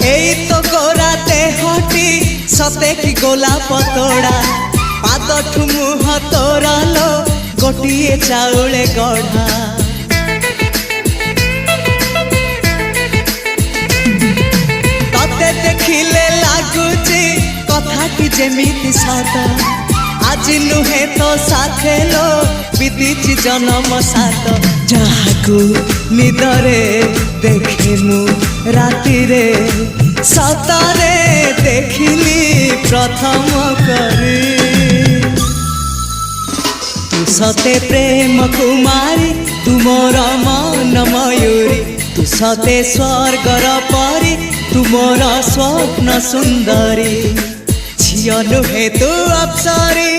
এই তো গোরাতে হটি সতে কি গোলাপ তোড়া পাদঠু মুহ তোরালো গোটিয়ে চাউলে গড়া ততে দেখিলে লাগুছি কথাটি যেমিতি সত আজি নুহে তো সাথে লো বিতিছি জনম সাত যাহাকু নিদরে দেখে মু রাতিরে সতরে দেখিলি প্রথম করে তু সতে প্রেম কুমারী তুমর মন ময়ূরী তু সতে স্বর্গর পরি তুমর স্বপ্ন সুন্দরী ঝিও নুহে তু অপ্সরী